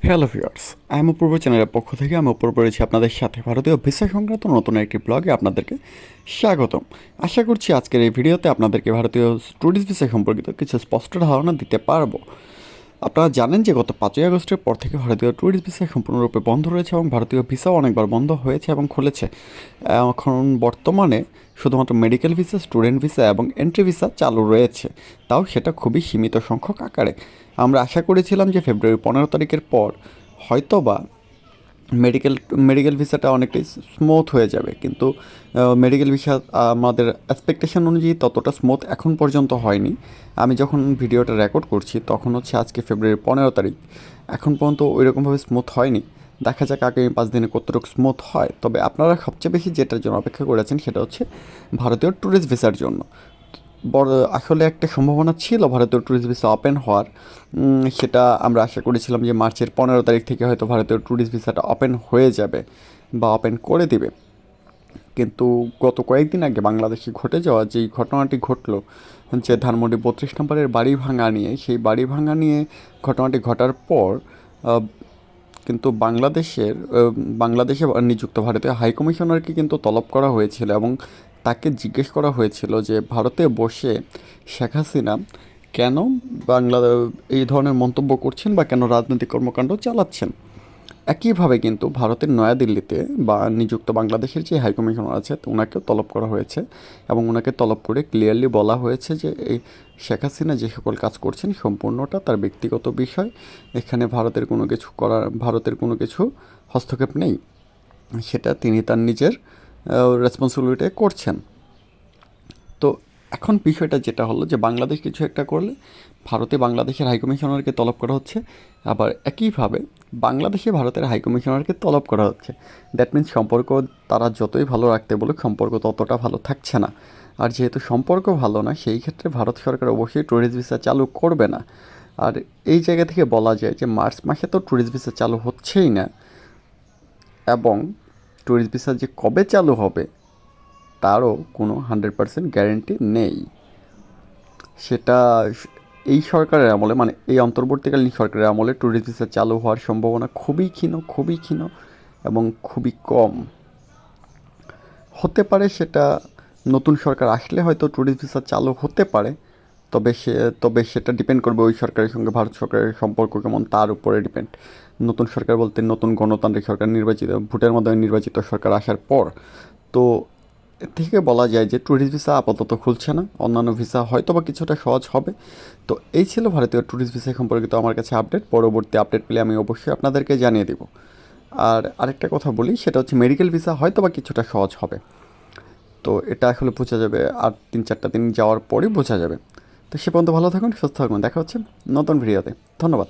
Hello viewers, আমি অপূর্ব চ্যানেলের পক্ষ থেকে আমি অপূর্ব রয়েছি আপনাদের সাথে ভারতীয় ভিসা সংক্রান্ত নতুন একটি ব্লগে আপনাদেরকে স্বাগতম। আশা করছি আজকের এই ভিডিওতে আপনাদেরকে ভারতীয় ট্যুরিস্ট ভিসা সম্পর্কিত কিছু স্পষ্ট ধারণা দিতে পারবো। আপনারা জানেন যে গত 5ই আগস্টের পর থেকে ভারতীয় ট্যুরিস্ট ভিসা সম্পূর্ণরূপে বন্ধ রয়েছে এবং ভারতীয় ভিসাও অনেকবার বন্ধ হয়েছে এবং খুলেছে। এখন বর্তমানে শুধুমাত্র মেডিকেল ভিসা, স্টুডেন্ট ভিসা এবং এন্ট্রি ভিসা চালু রয়েছে, তাও সেটা খুবই সীমিত সংখ্যক আকারে। আমরা আশা করেছিলাম যে ফেব্রুয়ারি 15 তারিখের পর হয়তোবা মেডিকেল মেডিকেল ভিসাটা অনেকটাই স্মুথ হয়ে যাবে, কিন্তু মেডিকেল ভিসা আমাদের এক্সপেকটেশন অনুযায়ী ততটা স্মুথ এখন পর্যন্ত হয়নি। আমি যখন ভিডিওটা রেকর্ড করছি তখন হচ্ছে আজকে ফেব্রুয়ারি 15 তারিখ, এখন পর্যন্ত ওইরকমভাবে স্মুথ হয়নি। দেখা যাক আগামী 5 দিনে কতটুকু স্মুথ হয়। তবে আপনারা সবচেয়ে বেশি যেটার জন্য অপেক্ষা করেছেন সেটা হচ্ছে ভারতীয় ট্যুরিস্ট ভিসার জন্য। বড় আসলে একটা সম্ভাবনা ছিল ভারতীয় ট্যুরিস্ট ভিসা ওপেন হওয়ার। সেটা আমরা আশা করেছিলাম যে মার্চের 15 তারিখ থেকে হয়তো ভারতীয় ট্যুরিস্ট ভিসাটা ওপেন হয়ে যাবে বা ওপেন করে দিবে। কিন্তু গত কয়েকদিন আগে বাংলাদেশে ঘটে যাওয়া যেই ঘটনাটি ঘটলো, যে ধানমন্ডি 32 নম্বরের বাড়ি ভাঙা নিয়ে, সেই বাড়ি ভাঙা নিয়ে ঘটনাটি ঘটার পর কিন্তু বাংলাদেশে নিযুক্ত ভারতীয় হাইকমিশনারকে কিন্তু তলব করা হয়েছিল এবং তাকে জিজ্ঞেস করা হয়েছিল যে ভারতে বসে শেখ হাসিনা কেন বাংলা এই ধরনের মন্তব্য করছেন বা কেন রাজনৈতিক কর্মকাণ্ড চালাচ্ছেন। একইভাবে কিন্তু ভারতের নয়াদিল্লিতে বা নিযুক্ত বাংলাদেশের যে হাইকমিশনার আছে ওনাকেও তলব করা হয়েছে এবং ওনাকে তলব করে ক্লিয়ারলি বলা হয়েছে যে এই শেখ হাসিনা যে সকল কাজ করছেন সম্পূর্ণটা তার ব্যক্তিগত বিষয়, এখানে ভারতের কোনো কিছু হস্তক্ষেপ নেই, সেটা তিনি তার নিজের রেসপন্সিবিলিটি করছেন। তো এখন বিষয়টা যেটা হলো যে বাংলাদেশ কিছু একটা করলে ভারতে বাংলাদেশের হাইকমিশনারকে তলব করা হচ্ছে, আবার একইভাবে বাংলাদেশে ভারতের হাইকমিশনারকে তলব করা হচ্ছে। দ্যাট মিন্স সম্পর্ক তারা যতই ভালো রাখতে বলুক সম্পর্ক ততটা ভালো থাকছে না। আর যেহেতু সম্পর্ক ভালো না, সেই ক্ষেত্রে ভারত সরকার অবশ্যই ট্যুরিস্ট ভিসা চালু করবে না। আর এই জায়গা থেকে বলা যায় যে মার্চ মাসে তো ট্যুরিস্ট ভিসা চালু হচ্ছেই না, এবং ট্যুরিস্ট ভিসা যে কবে চালু হবে তারও কোনো 100% গ্যারেন্টি নেই। সেটা এই সরকারের আমলে, মানে এই অন্তর্বর্তীকালীন সরকারের আমলে ট্যুরিস্ট ভিসা চালু হওয়ার সম্ভাবনা খুবই ক্ষীণ এবং খুবই কম। হতে পারে সেটা নতুন সরকার আসলে হয়তো ট্যুরিস্ট ভিসা চালু হতে পারে, তবে সেটা ডিপেন্ড করবে ওই সরকারের সঙ্গে ভারত সরকারের সম্পর্ক কেমন তার উপরে ডিপেন্ড। নতুন সরকার বলতে নতুন গণতান্ত্রিক সরকার, নির্বাচিত ভোটের মাধ্যমে নির্বাচিত সরকার আসার পর। তো এর থেকে বলা যায় যে ট্যুরিস্ট ভিসা আপাতত খুলছে না, অন্যান্য ভিসা হয়তো বা কিছুটা সহজ হবে। তো এই ছিল ভারতীয় ট্যুরিস্ট ভিসা সম্পর্কিত আমার কাছে আপডেট। পরবর্তী আপডেট পেলে আমি অবশ্যই আপনাদেরকে জানিয়ে দেব। আর আরেকটা কথা বলি, সেটা হচ্ছে মেডিকেল ভিসা হয়তো বা কিছুটা সহজ হবে। তো এটা আসলে বোঝা যাবে আর 3-4টা দিন যাওয়ার পরই বোঝা যাবে। তো সে পর্যন্ত ভালো থাকুন, সুস্থ থাকুন, দেখা হচ্ছে নতুন ভিডিওতে। ধন্যবাদ।